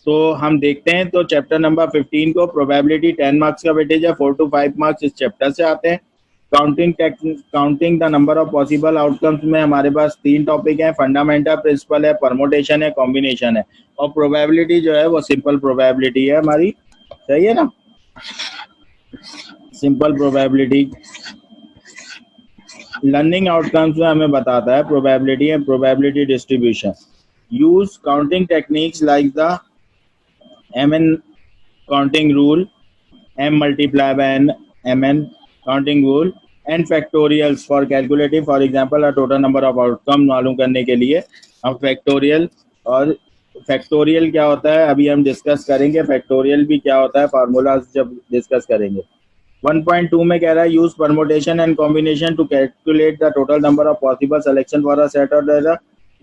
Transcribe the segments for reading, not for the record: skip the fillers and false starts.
तो हम देखते हैं, तो चैप्टर नंबर 15 को प्रोबेबिलिटी 10 मार्क्स का वेटेज है, 4 to 5 मार्क्स इस चैप्टर से आते हैं। Counting the number of possible outcomes में हमारे पास 3 टॉपिक हैं, फंडामेंटल प्रिंसिपल है, परमोटेशन है, कॉम्बिनेशन है, और प्रोबेबिलिटी जो है वो सिंपल प्रोबेबिलिटी है हमारी, सही है ना, सिंपल प्रोबेबिलिटी। लर्निंग आउटकम्स में हमें बताता है probability and probability distribution. Use counting techniques like the MN counting rule, M multiplied by N, MN counting rule and factorials for calculating, for example, a total number of outcome मालूम करने के लिए हम factorial, और factorial क्या होता है अभी हम डिस्कस करेंगे, फैक्टोरियल भी क्या होता है फार्मूलाज जब डिस्कस करेंगे। 1.2 में कह रहा है use permutation and combination to calculate the total number of possible selection for a set of data.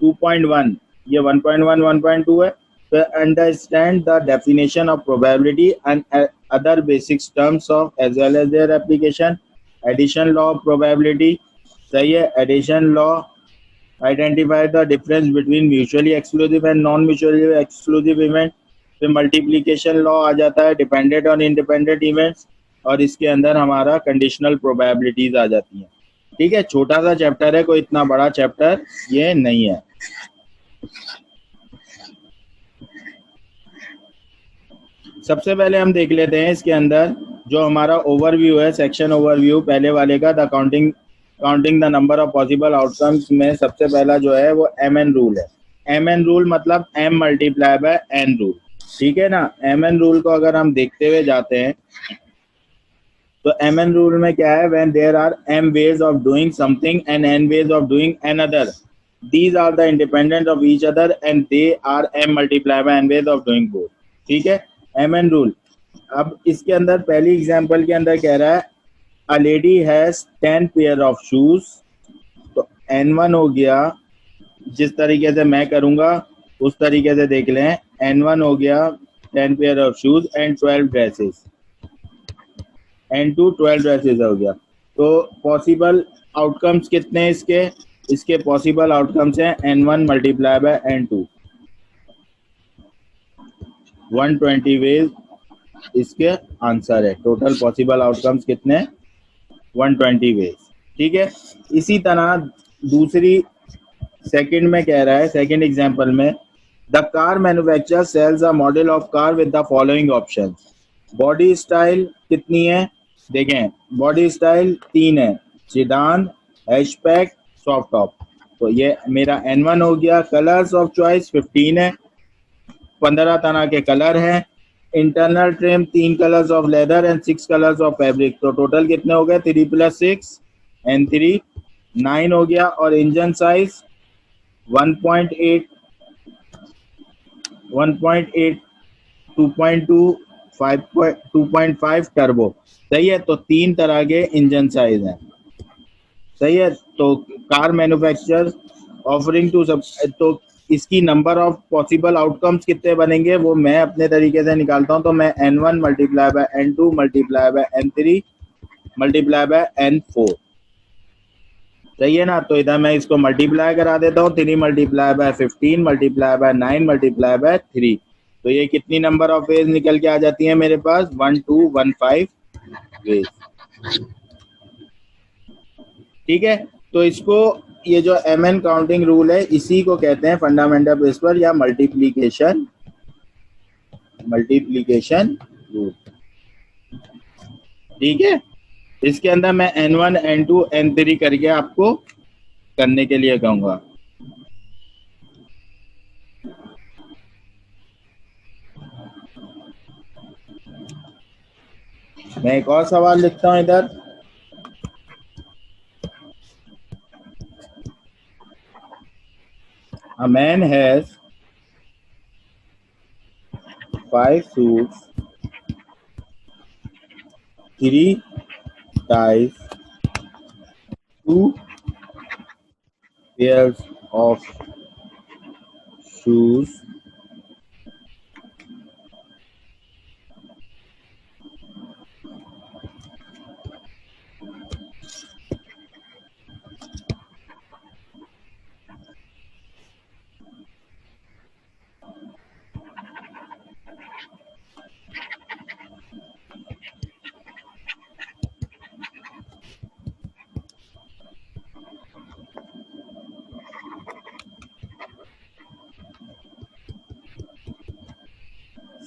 2.1 ये 1.1 1.2 है। तो understand the definition of probability and other basic terms of as well as their application. Addition law of probability, सही है, addition law identify the difference between mutually exclusive and non mutually exclusive event. फिर multiplication law आ जाता है, dependent और independent events, और इसके अंदर हमारा कंडीशनल प्रोबेबिलिटीज आ जाती हैं। ठीक है, छोटा सा चैप्टर है, कोई इतना बड़ा चैप्टर ये नहीं है। सबसे पहले हम देख लेते हैं इसके अंदर जो हमारा ओवरव्यू है, सेक्शन ओवरव्यू पहले वाले का, the counting the number of possible outcomes में सबसे पहला जो है वो MN रूल है। MN रूल मतलब M multiply by N rule, ठीक है ना। MN रूल को अगर हम देखते हुए जाते हैं तो MN रूल में क्या है, when there are M ways of doing something and N ways of doing another, these are the independent of each other and they are M multiplied by N ways of doing both। ठीक है, MN rule. अब इसके अंदर पहली example के अंदर कह रहा है a lady has 10 pair of shoes, तो N1 हो गया, जिस तरीके से मैं करूंगा उस तरीके से देख लें, N1 हो गया 10 pair of shoes and 12 dresses, N2 12 dresses हो गया। तो पॉसिबल आउटकम्स कितने हैं इसके पॉसिबल आउटकम्स हैं N1 multiply by N2, 120 ways इसके आंसर है। टोटल पॉसिबल आउटकम्स कितने, 120 वेज। ठीक है, इसी तरह दूसरी सेकंड में कह रहा है, सेकंड एग्जांपल में, the car manufacturer sells a model of car with the following option. Body style कितनी है, देखें बॉडी स्टाइल 3 है, सिडान, हैचबैक, सॉफ्ट टॉप। तो ये मेरा N1 हो गया। कलर्स ऑफ चॉइस 15 है, 15 तरह के कलर हैं। Internal trim 3 colours of leather and 6 colours of fabric, तो टोटल कितने हो गए, 3 + 6 एंड 3 9 हो गया। और इंजन साइज 1.8 2.2 2.5 टर्बो, सही है। तो 3 तरह के इंजन साइज हैं, सही है। तो कार मैन्युफैक्चरर ऑफरिंग टू सब, तो इसकी नंबर ऑफ पॉसिबल आउटकम्स कितने बनेंगे वो मैं अपने तरीके से निकालता हूं। तो मैं N1 multiply by N2 multiply by N3 multiply by N4, सही है ना। तो इधर मैं इसको मल्टीप्लाई करा देता हूँ, 3 multiply by 15 multiply by 9 multiply by 3। तो ये कितनी नंबर ऑफ वेज निकल के आ जाती है मेरे पास, 1215 वेज। ठीक है, तो इसको ये जो MN काउंटिंग रूल है इसी को कहते हैं फंडामेंटल प्रिंसिपल या मल्टीप्लीकेशन रूल। ठीक है, इसके अंदर मैं N1 N2 N3 करके आपको करने के लिए कहूंगा। मैं एक और सवाल लिखता हूं इधर। A man has 5 suits, 3 ties, 2 pairs of shoes,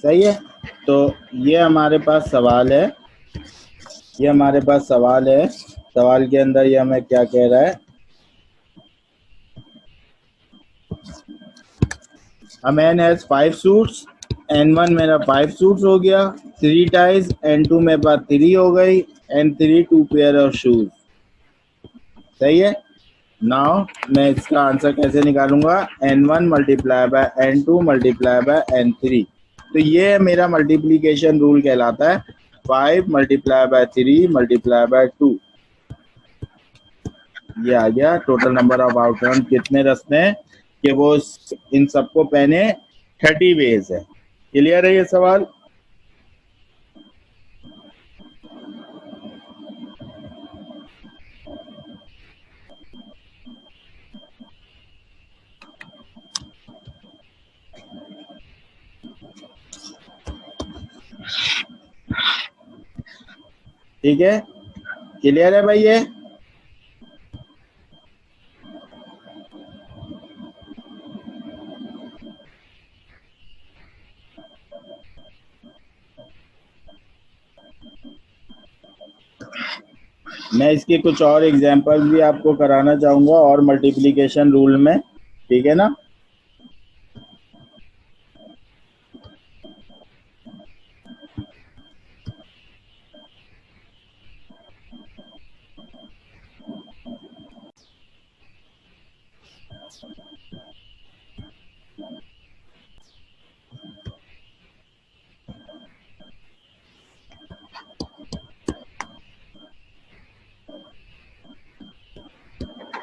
सही है। तो ये हमारे पास सवाल है, ये हमारे पास सवाल है। सवाल के अंदर ये हमें क्या कह रहा है, A man has 5 suits, N1 मेरा 5 सूट्स हो गया, 3 टाइज, N2 मेरे पास 3 हो गई, N3 2 पेयर ऑफ शूज। सही है। नाउ मैं इसका आंसर कैसे निकालूंगा, N1 multiply by N2 multiply by N3। तो ये मेरा मल्टीप्लीकेशन रूल कहलाता है, 5 मल्टीप्लाई बाय 3 मल्टीप्लाई बाय 2। ये आ गया। टोटल नंबर ऑफ आउटकम कितने रस्ते हैं कि वो इन सबको पहने 30 वेज है। क्लियर है ये सवाल। ठीक है, क्लियर है भाई ये। मैं इसके कुछ और एग्जांपल्स भी आपको कराना चाहूंगा और मल्टीप्लिकेशन रूल में, ठीक है ना।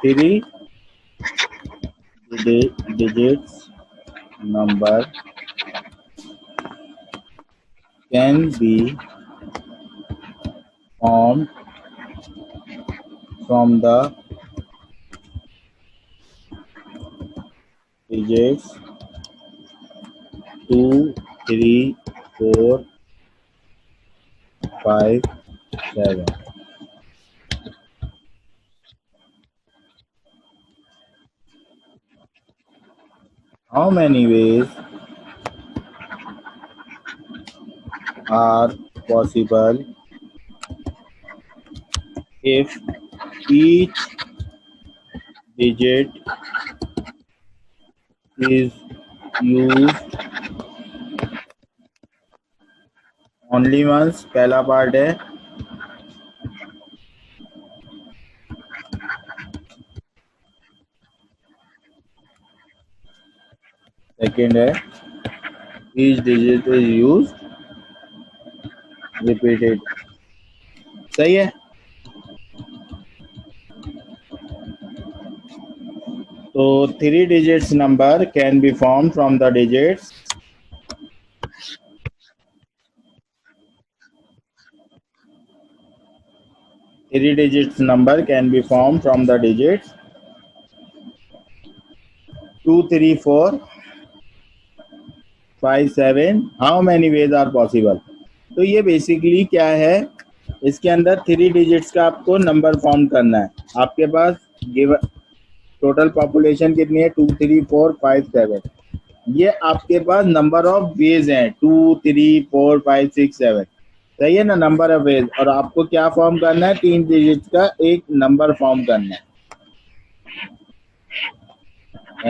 Three digits number can be formed from the digits 2, 3, 4, 5, 7. How many ways are possible if each digit is used only once? पहला पार्ट है, सेकेंड है each digit is used repeated। सही है। तो 3 digits number can be formed from the digits 3 digits number can be formed from the digits 2, 3, 4, 5, 7। How many ways are possible. तो ये basically क्या है, इसके अंदर 3 डिजिट्स का आपको नंबर फॉर्म करना है। आपके पास गिवन टोटल पॉपुलेशन कितनी है, 2, 3, 4, 5, 7। ये आपके पास नंबर ऑफ वेज हैं, 2, 3, 4, 5, 6, 7। सही है ना, नंबर ऑफ वेज। और आपको क्या फॉर्म करना है, 3 डिजिट्स का एक नंबर फॉर्म करना है,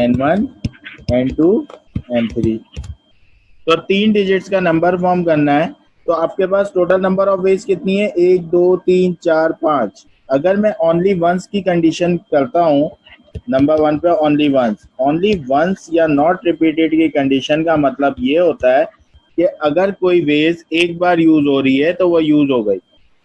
N1, N2, N3। तो 3 डिजिट्स का नंबर फॉर्म करना है। तो आपके पास टोटल नंबर ऑफ वेज कितनी है, 1, 2, 3, 4, 5। अगर मैं ओनली वंस की कंडीशन करता हूँ, नंबर 1 पे ओनली वंस या नॉट रिपीटेड की कंडीशन का मतलब ये होता है कि अगर कोई वेज एक बार यूज हो रही है तो वो यूज हो गई।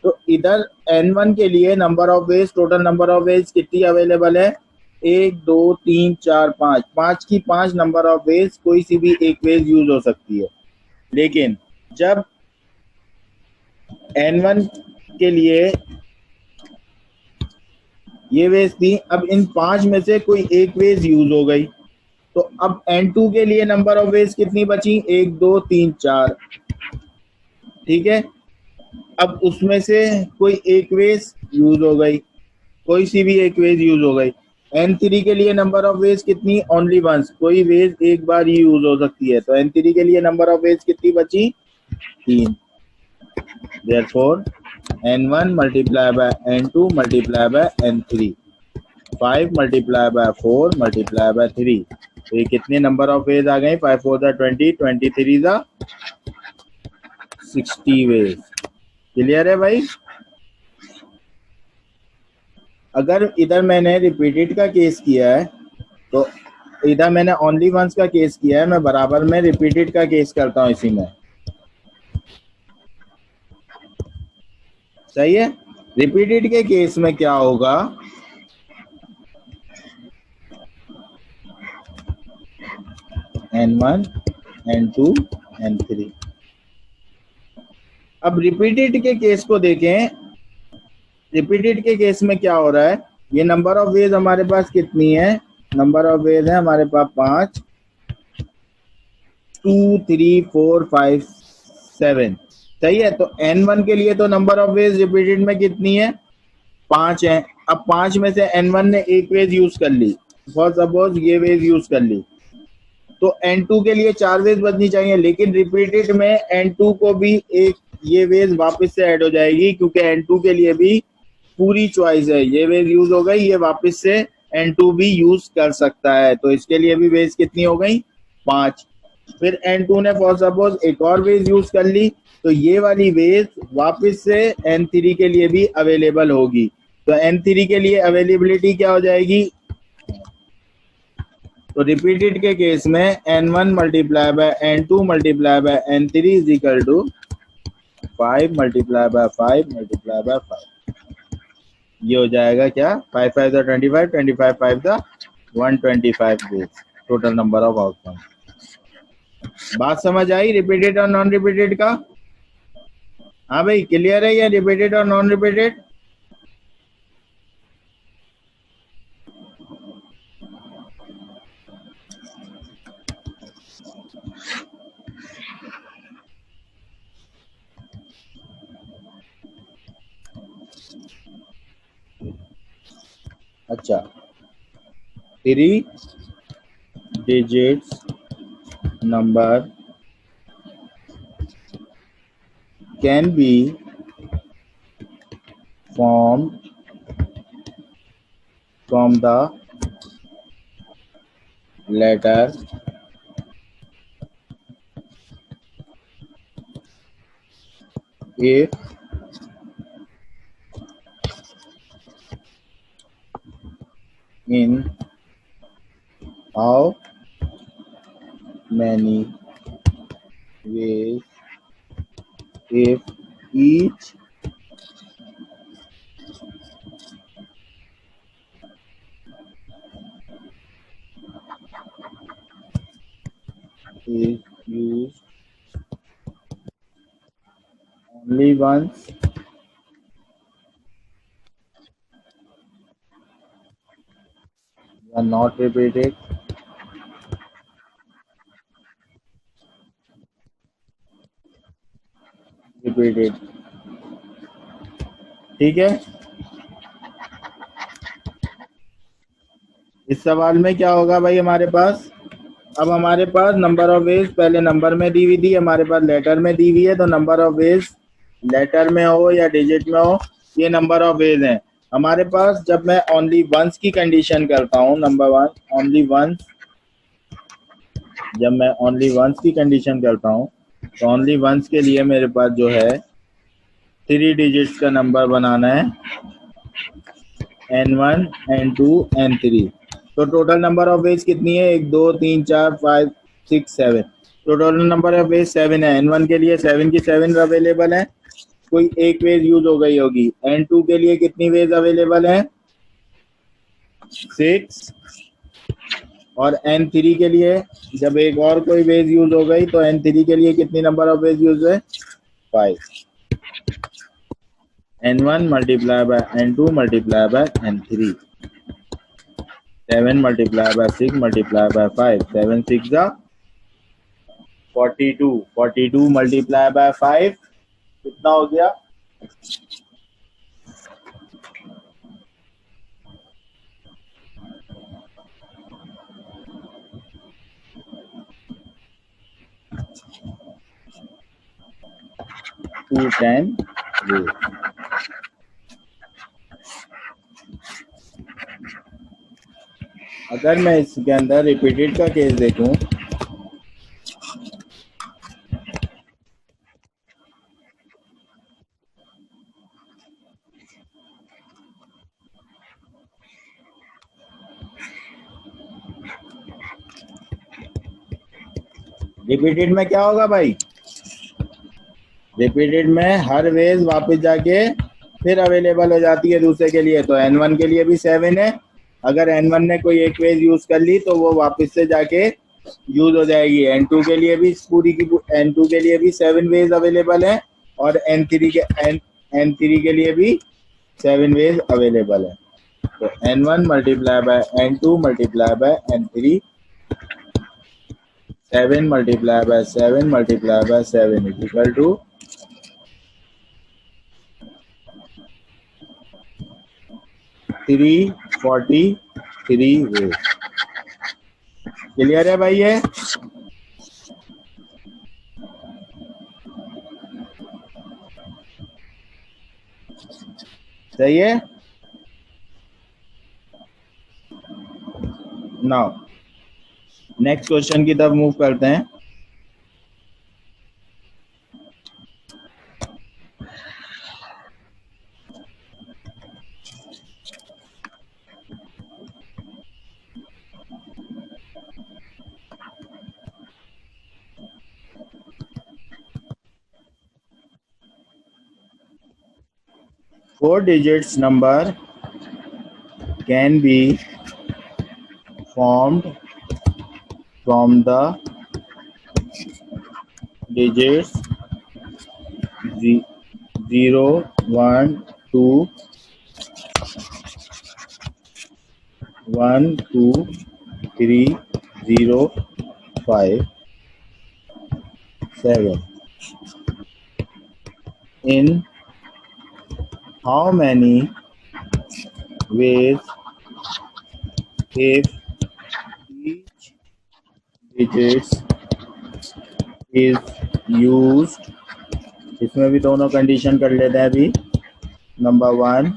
तो इधर N1 के लिए number of ways, total number of ways कितनी अवेलेबल है, 1, 2, 3, 4, 5। 5 की 5 नंबर ऑफ वेज, कोई सी भी एक वेज यूज हो सकती है। लेकिन जब N1 के लिए ये वेज थी, अब इन 5 में से कोई एक वेज यूज हो गई, तो अब N2 के लिए नंबर ऑफ वेज कितनी बची, 1, 2, 3, 4। ठीक है। अब उसमें से कोई एक वेज यूज हो गई, कोई सी भी एक वेज यूज हो गई। N3 के लिए नंबर ऑफ वेज कितनी? ओनली वंस, कोई वेज एक बार ही यूज हो सकती है, तो N3 के लिए नंबर ऑफ वेज कितनी बची? 3। Therefore N1 multiply by N2 multiply by N3, 5 multiply by 4 multiply by 3, तो ये कितने नंबर ऑफ वेज आ गए? 5 4 20, 23 60 वेज। क्लियर है भाई? अगर इधर मैंने रिपीटेड का केस किया है तो इधर मैंने ओनली वंस का केस किया है, मैं बराबर में रिपीटेड का केस करता हूं इसी में। सही है? रिपीटेड के केस में क्या होगा? N1 N2 N3। अब रिपीटेड के केस को देखें, रिपीटेड के केस में क्या हो रहा है? ये नंबर ऑफ वेज हमारे पास कितनी है? नंबर ऑफ वेज है हमारे पास 5, 2 3 4 5 7। सही है? तो N1 के लिए तो नंबर ऑफ वेज रिपीटेड में कितनी है? 5 है। अब 5 में से N1 ने एक वेज यूज कर ली, फॉर सपोज ये वेज यूज कर ली, तो N2 के लिए 4 वेज बचनी चाहिए, लेकिन रिपीटेड में N2 को भी एक ये वेज वापस से ऐड हो जाएगी, क्योंकि N2 के लिए भी पूरी चॉइस है, ये वेज यूज हो गई, ये वापस से N2 भी यूज कर सकता है, तो इसके लिए भी वेज कितनी हो गई? 5। फिर N2 ने फॉर सपोज एक और वेज यूज कर ली, तो ये वाली वेज वापस से N3 के लिए भी अवेलेबल होगी, तो N3 के लिए अवेलेबिलिटी क्या हो जाएगी? तो रिपीटेड के केस में N1 multiply by N2 multiply by N3 is equal to 5 multiply by 5 multiply by 5। ये हो जाएगा क्या? 5 5 25, 25 5 125 ways, total number of outcome. बात समझ आई रिपीटेड और नॉन रिपीटेड का? हाँ भाई, क्लियर है ये रिपीटेड और नॉन रिपीटेड? अच्छा, 3 digits number can be formed from the letter if in how many ways, if each is used only once, and not repeated, repeated। ठीक है? इस सवाल में क्या होगा भाई हमारे पास? अब हमारे पास नंबर ऑफ वेज पहले नंबर में दी हुई थी, हमारे पास लेटर में दी हुई है, तो नंबर ऑफ वेज लेटर में हो या डिजिट में हो, ये नंबर ऑफ वेज है हमारे पास। जब मैं ओनली वंस की कंडीशन करता हूँ, नंबर वन ओनली वंस, जब मैं ओनली वंस की कंडीशन करता हूँ, तो ओनली वंस के लिए मेरे पास जो है 3 डिजिट्स का नंबर बनाना है, N1 N2 N3। तो टोटल नंबर ऑफ वेज कितनी है? 1 2 3 4 5 6 7, तो टोटल नंबर ऑफ वेज 7 है। N1 के लिए 7 की 7 अवेलेबल है, कोई एक वेज यूज हो गई होगी। N2 के लिए कितनी वेज अवेलेबल है? 6। और N3 के लिए जब एक और कोई वेज यूज हो गई, तो N3 के लिए कितनी नंबर ऑफ वेज यूज है? 5। N1 multiply by N2 multiply by N3, 7 multiply bye 6 multiply by 5, 7 6 42, 42 multiply by 5 कितना हो गया? 1 to 10 ways. अगर मैं इसके अंदर रिपीटेड का केस देखूं, रिपीटेड में क्या होगा भाई? रिपीटेड में हर वेज वापस जाके फिर अवेलेबल हो जाती है दूसरे के लिए। तो N1 के लिए भी 7 है। अगर N1 ने कोई एक वेज यूज कर ली तो वो वापस से जाके यूज हो जाएगी। N2 के लिए भी पूरी की N2 के लिए भी 7 वेज अवेलेबल है और N3 के लिए भी 7 वेज अवेलेबल है। तो N1 multiply by N2 multiply by N3, 7 multiply by 7 multiply by 7 is equal to 343 ways. Clear है भाई? ये सही है? नाउ नेक्स्ट क्वेश्चन की तरफ मूव करते हैं। Four digits number can be formed from the digits 0, 1, 2, 1, 2, 3, 0, 5, 7. In how many ways if each digits is used? इसमें भी दोनों कंडीशन कर लेते हैं अभी। नंबर 1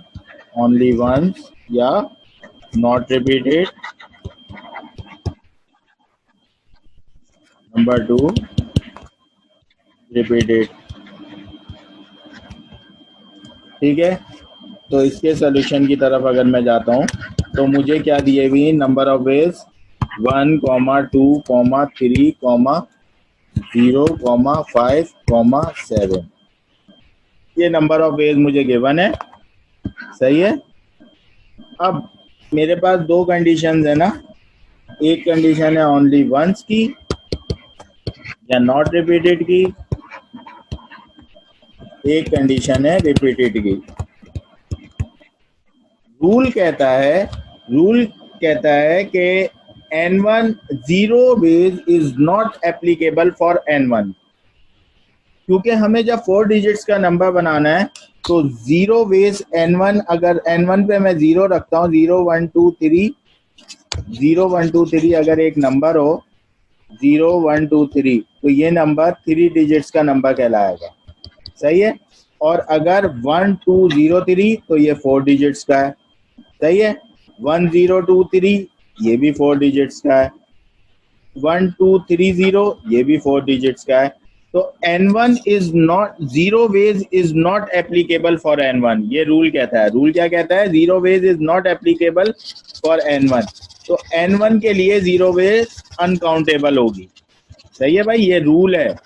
ओनली वंस या नॉट रिपीटेड, नंबर 2 रिपीटेड। ठीक है, तो इसके सोल्यूशन की तरफ अगर मैं जाता हूं तो मुझे क्या दिए हुई? Number of ways 1, 2, 3, 0, 5, 7। ये नंबर ऑफ वेज मुझे गिवन है। सही है। अब मेरे पास दो कंडीशंस है ना, एक कंडीशन है ओनली वंस की या नॉट रिपीटेड की, एक कंडीशन है रिपीटेड की। रूल कहता है कि N1 zero ways is not applicable for N1, क्योंकि हमें जब 4 डिजिट्स का नंबर बनाना है तो जीरो वेज N1, अगर N1 पे मैं 0 रखता हूँ, 0 1 2 3, 0 1 2 3 अगर एक नंबर हो 0 1 2 3, तो ये नंबर 3 डिजिट्स का नंबर कहलाएगा। सही है। और अगर 1 2 0 3 तो ये 4 डिजिट्स का है। सही है। 1 0 2 3 ये भी 4 डिजिट्स का है। 1 2 3 0 ये भी 4 डिजिट्स का है। तो N1 is not, zero ways is not applicable for N1। ये रूल कहता है। रूल क्या कहता है? Zero ways is not applicable for N1। तो N1 के लिए जीरो वेज अनकाउंटेबल होगी। सही है भाई, ये रूल है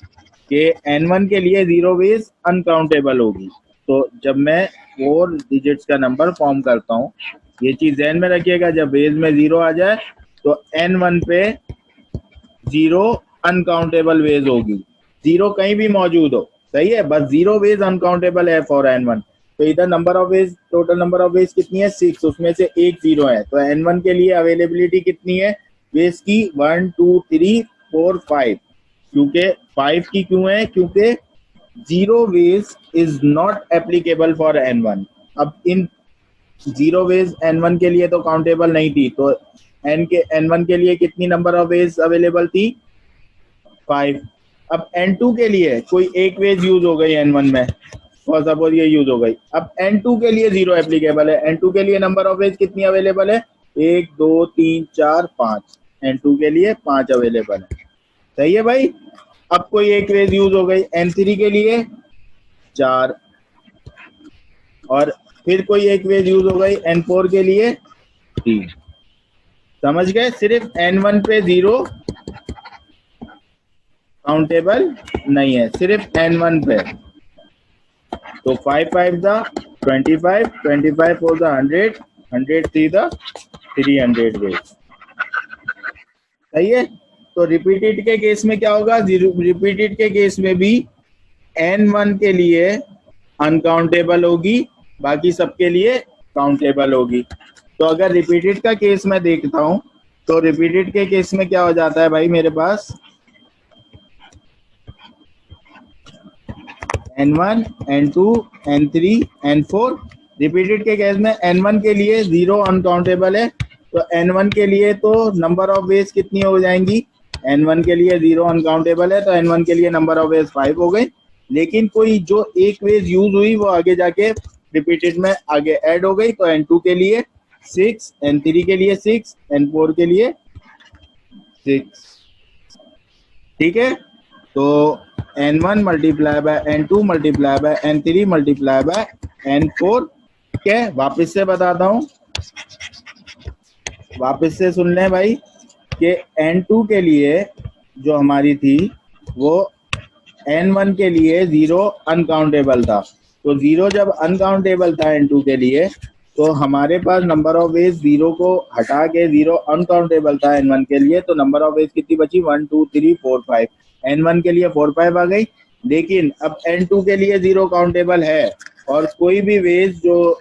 कि N1 के लिए जीरो वेज अनकाउंटेबल होगी। तो जब मैं 4 डिजिट्स का नंबर फॉर्म करता हूँ, ये चीज ध्यान में रखिएगा, जब वेज में 0 आ जाए तो N1 पे 0 अनकाउंटेबल वेज होगी। 0 कहीं भी मौजूद हो। सही है, बस 0 वेज अनकाउंटेबल है फॉर N1। तो इधर number of ways, total number of ways कितनी है? 6, उसमें से एक 0 है। तो N1 के लिए अवेलेबिलिटी कितनी है वेज की? 1 2 3 4 5। क्योंकि 5 की क्यों है? क्योंकि zero ways is not applicable for N1। अब इन जीरो वेज N1 के लिए तो काउंटेबल नहीं थी, तो N1 के लिए कितनी नंबर ऑफ वेज अवेलेबल थी? 5। अब N2 के लिए कोई एक वेज यूज हो गई N1 में, फॉर सपोज ये यूज हो गई। अब N2 के लिए 0 एप्लीकेबल है। N2 के लिए नंबर ऑफ वेज कितनी अवेलेबल है? 1 2 3 4 5। N2 के लिए 5 अवेलेबल है। सही है भाई। अब कोई एक वेज यूज हो गई N3 के लिए 4, और फिर कोई एक वेज यूज हो गई N4 के लिए 3। समझ गए? सिर्फ N1 पे 0 काउंटेबल नहीं है, सिर्फ N1 पे। तो 5 5 द 25, 25 4 द 100, 100 3 द 300 वेज। सही है। तो रिपीटेड के केस में क्या होगा? रिपीटेड के केस में भी N1 के लिए अनकाउंटेबल होगी, बाकी सबके लिए काउंटेबल होगी। तो अगर रिपीटेड का केस मैं देखता हूं, तो रिपीटेड के केस में क्या हो जाता है भाई मेरे पास? N1, N2, N3, N4। Repeated के केस में N1 के लिए 0 अनकाउंटेबल है, तो N1 के लिए तो नंबर ऑफ वेज कितनी हो जाएंगी? N1 के लिए 0 अनकाउंटेबल है, तो N1 के लिए नंबर ऑफ वेज 5 हो गई। लेकिन कोई जो एक वेज यूज हुई वो आगे जाके रिपीटेड में आगे ऐड हो गई, तो N2 के लिए 6, N3 के लिए 6, N4 के लिए 6। ठीक है। तो N1 multiply by N2 multiply by N3 multiply by N4। ठीक है, वापस से बताता हूं, वापस से सुन लें भाई कि N2 के लिए जो हमारी थी वो N1 के लिए 0 अनकाउंटेबल था। तो 0 जब अनकाउंटेबल था N2 के लिए, तो हमारे पास नंबर ऑफ वेज 0 को हटा के 0 अनकाउंटेबल था N1 के लिए, तो नंबर ऑफ वेज कितनी बची? 1 2 3 4 5। N1 के लिए 4 5 आ गई। लेकिन अब N2 के लिए 0 काउंटेबल है, और कोई भी वेज जो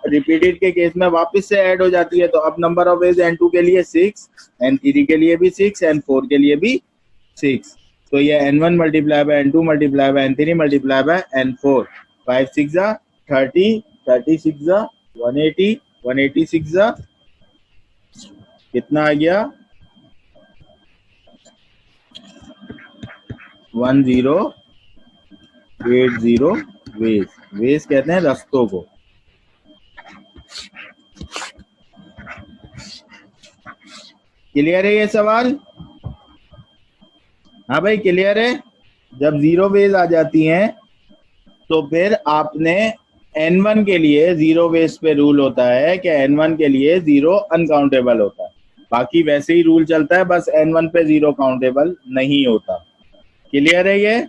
रिपीटेड के केस में वापस से ऐड हो जाती है, तो अब नंबर ऑफ वेज N2 के लिए 6, N3 के लिए भी 6, N4 के लिए भी 6। तो ये N1 multiply by N2 multiply by N3 multiply by N4। 5 6 30, 30 6 180, 180 6 कितना आ गया? 1080 वेज। वेज कहते हैं रस्तों को। क्लियर है ये सवाल? हाँ भाई, क्लियर है। जब 0 वेज आ जाती हैं, तो फिर आपने N1 के लिए 0 वेज पे रूल होता है कि N1 के लिए 0 अनकाउंटेबल होता है। बाकी वैसे ही रूल चलता है, बस N1 पे 0 काउंटेबल नहीं होता। क्लियर है ये?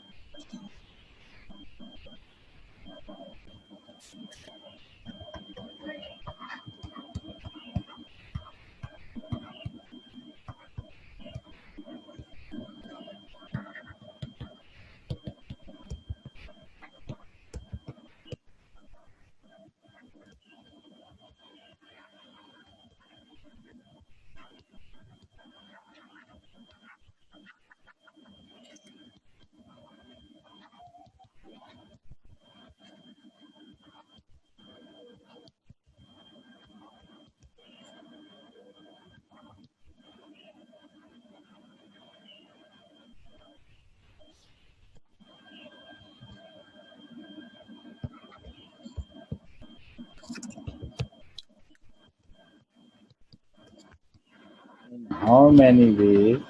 How many ways?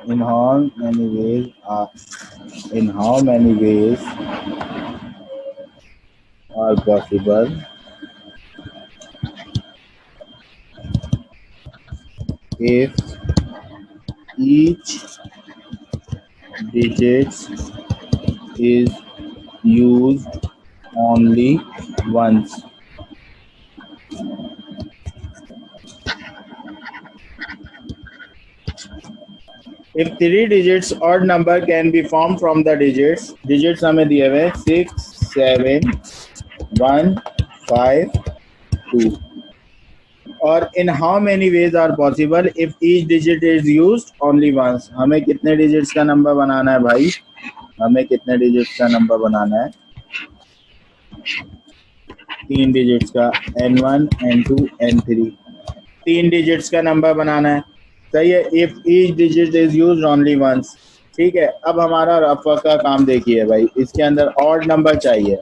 In how many ways are possible if each digit is used only once? If 3 digits odd number can be formed from the digits हमें दिए हुए 6 7 1 5 2, और in how many ways are possible if each digit is used only once? हमें कितने digits का number बनाना है भाई? हमें कितने डिजिट्स का नंबर बनाना है? 3 डिजिट्स का, N1 N2 N3, 3 डिजिट्स का नंबर बनाना है। सही है। If each digit is used only once, ठीक है, अब हमारा रफ वर्क का काम देखिए भाई, इसके अंदर ऑड नंबर चाहिए।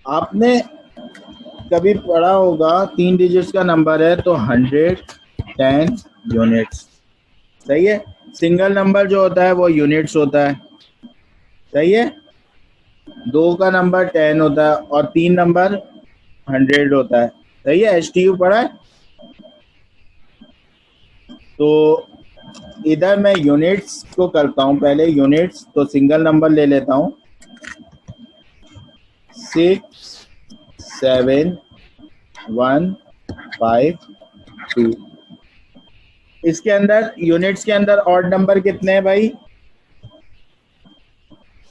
आपने कभी पढ़ा होगा 3 डिजिट्स का नंबर है तो 110 यूनिट्स, सही है। सिंगल नंबर जो होता है वो यूनिट्स होता है, सही है। 2 का नंबर 10 होता है और 3 नंबर 100 होता है, सही है। STU पढ़ा है। तो इधर मैं यूनिट्स को करता हूँ पहले, यूनिट्स, तो सिंगल नंबर ले लेता हूँ 6 7 1 5 2। इसके अंदर यूनिट्स के अंदर ऑड नंबर कितने हैं भाई?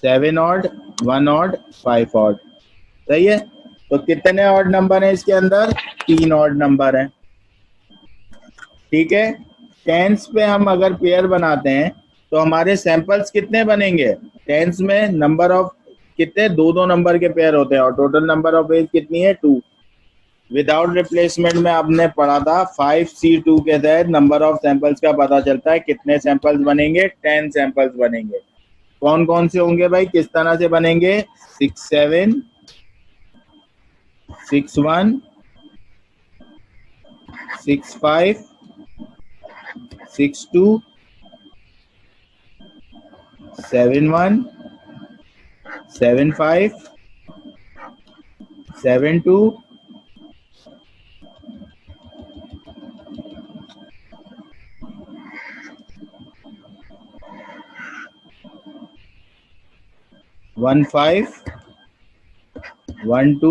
7 ऑड, 1 ऑड, 5 ऑड, सही है। तो कितने ऑड नंबर हैं इसके अंदर? 3 ऑड नंबर हैं, ठीक है। टेंस पे हम अगर पेयर बनाते हैं तो हमारे सैंपल्स कितने बनेंगे? टेंस में नंबर ऑफ कितने? 2 नंबर के पेयर होते हैं और टोटल नंबर ऑफ एज कितनी है? 2। विदाउट रिप्लेसमेंट में आपने पढ़ा था 5C2 के तहत नंबर ऑफ सैंपल्स का पता चलता है। कितने सैंपल्स बनेंगे? 10 सैंपल्स बनेंगे। कौन कौन से होंगे भाई, किस तरह से बनेंगे? 6 7 6 1 6 5 6 2 7 1 7 5 7 2 1 5 1 2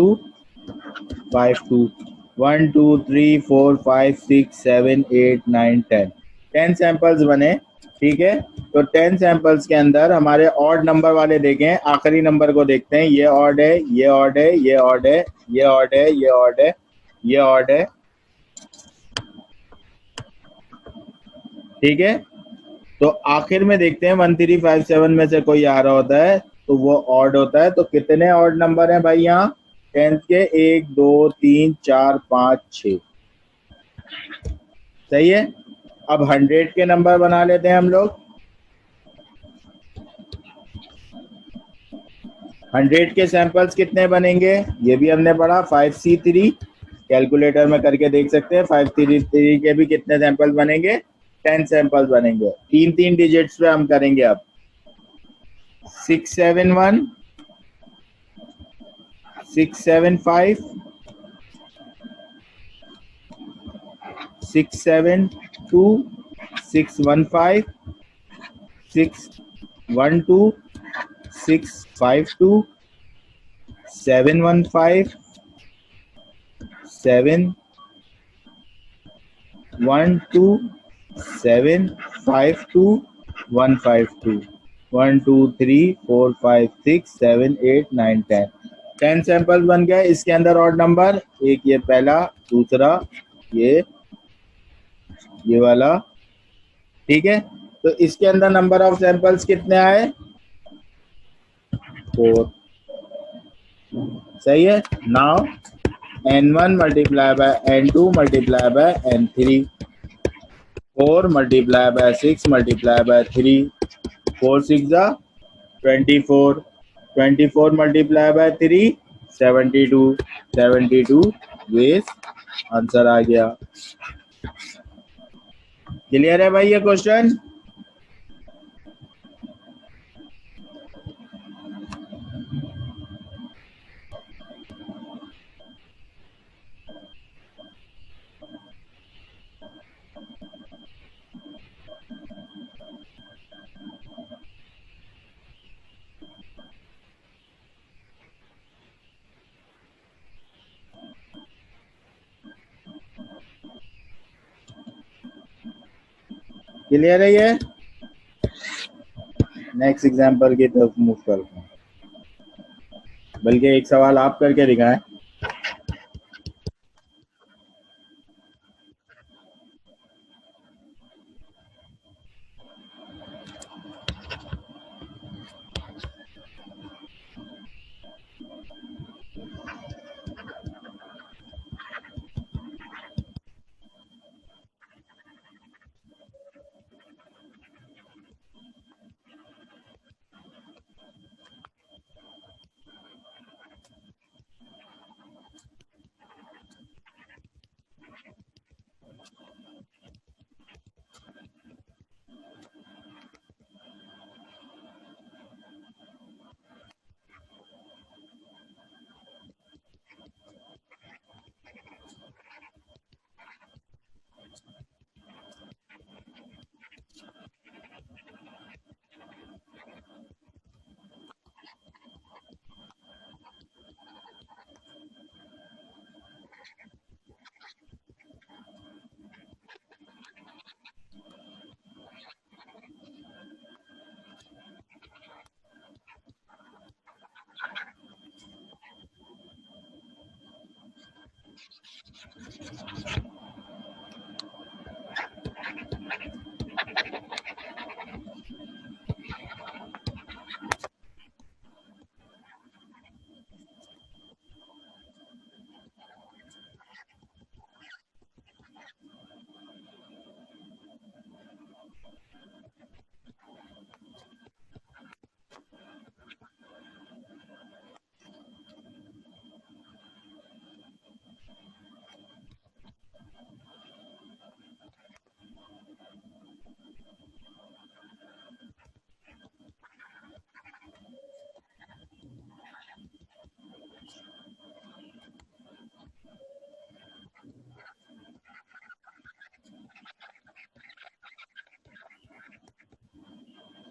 5 2 1 2 3 4 5 6 7 8 9 10 10 सैंपल्स बने, ठीक है। तो 10 सैंपल्स के अंदर हमारे ऑड नंबर वाले देखें, आखिरी नंबर को देखते हैं। ये ऑड है, ये ऑड है, ये ऑड है, ये ऑड है, ये ऑड है, ये ऑड है, ठीक है। तो आखिर में देखते हैं 1 3 5 7 में से कोई आ रहा होता है तो वो ऑड होता है। तो कितने ऑड नंबर हैं भाई यहाँ 10 के? 1 2 3 4 5 6, सही है। अब 100 के नंबर बना लेते हैं हम लोग। 100 के सैंपल्स कितने बनेंगे ये भी हमने पढ़ा, 5C3। कैलकुलेटर में करके देख सकते हैं। 5C3 के भी कितने सैंपल्स बनेंगे? 10 सैंपल्स बनेंगे। 3 डिजिट्स पे हम करेंगे अब। 6 7 1 6 7 5 6 7 2 6 1 5 6 1 2 6 5 2 7 1 5 7 1 2 7 5 2 1 5 2 1 2 3 4 5 6 7 8 9 10 10 सैंपल बन गए। इसके अंदर ऑड नंबर एक, ये पहला, दूसरा, ये वाला, ठीक है। तो इसके अंदर नंबर ऑफ सैंपल्स कितने आए? 4, सही है। Now n1 multiply by n2 multiply by n3, 4 multiply by 6 multiply by 3, 4 6 जा 24, 24 मल्टीप्लाई बाय 3 72, 72 वेज आंसर आ गया। क्लियर है भाई ये क्वेश्चन? क्लियर है ये? नेक्स्ट एग्जांपल की तरफ मूव करते हैं, बल्कि एक सवाल आप करके दिखाएं।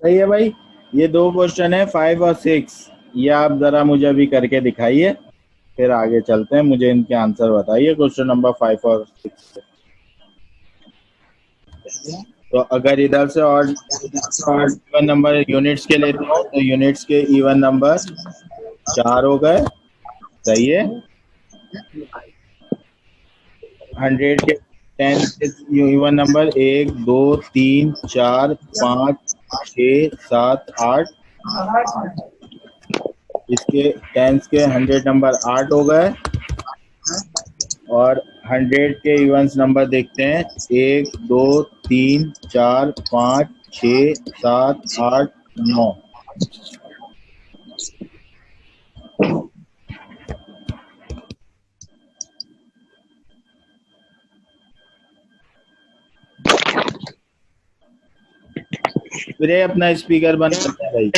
सही है भाई। ये दो क्वेश्चन है 5 और 6, ये आप जरा मुझे अभी करके दिखाइए, फिर आगे चलते हैं। मुझे इनके आंसर बताइए क्वेश्चन नंबर 5 और 6। तो अगर इधर से और इवन नंबर यूनिट्स के लेते हो तो यूनिट्स के इवन नंबर 4 हो गए। सही है। 100 के 10 के इवन नंबर 1 2 3 4 5 6 7 8। इसके 10 के 100 नंबर 8 हो गए। और 100 के इवन्स नंबर देखते हैं, 1 2 3 4 5 6 7 8 9। फिर ये अपना स्पीकर बंद करते हैं भाई।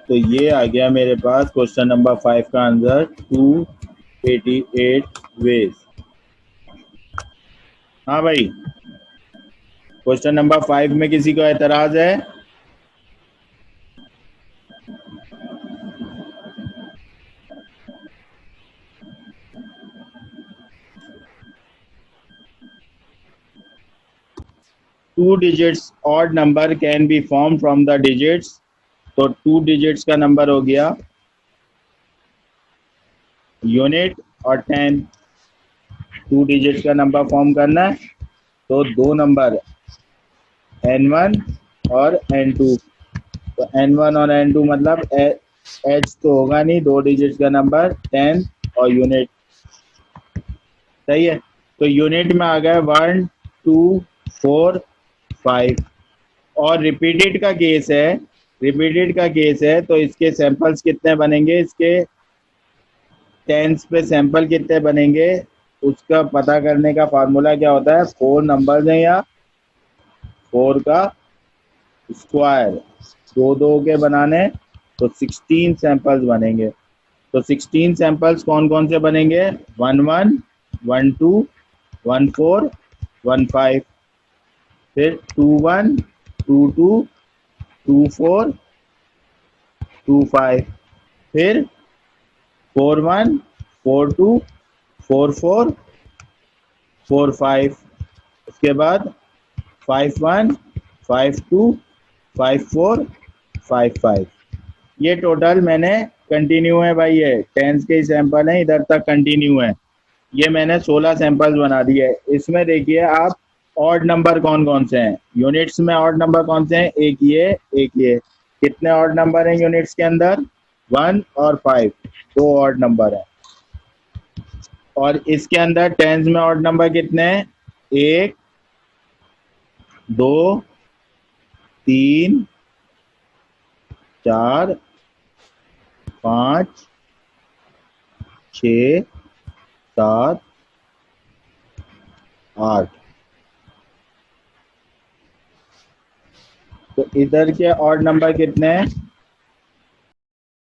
तो ये आ गया मेरे पास क्वेश्चन नंबर 5 का आंसर 288 वेज। हाँ भाई, क्वेश्चन नंबर 5 में किसी को एतराज है? Two digits odd number can be form from the digits. तो 2 डिजिट्स का नंबर हो गया यूनिट और 10। 2 डिजिट्स का नंबर फॉर्म करना है तो दो नंबर n1 और n2। तो n1 और n2 मतलब h तो होगा नहीं, 2 डिजिट्स का नंबर 10 और यूनिट। सही है। तो यूनिट में आ गए 1 2 4 5। और रिपीटेड का केस है, रिपीटेड का केस है तो इसके सैंपल्स कितने बनेंगे, इसके टेंस पे सैंपल कितने बनेंगे उसका पता करने का फार्मूला क्या होता है? 4 नंबर्स हैं या 4 का स्क्वायर, दो दो के बनाने तो 16 सैंपल्स बनेंगे। तो 16 सैंपल्स कौन कौन से बनेंगे? 11 12 14 15। फिर 21 22 24 25। फिर 41 42 44 45। उसके बाद 51 52 54 55। ये टोटल मैंने कंटिन्यू है भाई, ये टेंस के सैंपल हैं, इधर तक कंटिन्यू है। ये मैंने 16 सैंपल्स बना दिए। इसमें देखिए आप ऑड नंबर कौन कौन से हैं, यूनिट्स में ऑड नंबर कौन से हैं? एक ये एक ये। कितने ऑड नंबर हैं यूनिट्स के अंदर? 1 और 5, दो ऑड नंबर है। और इसके अंदर टेंस में ऑड नंबर कितने हैं? 1 2 3 4 5 6 7 8। तो इधर के ऑड नंबर कितने हैं?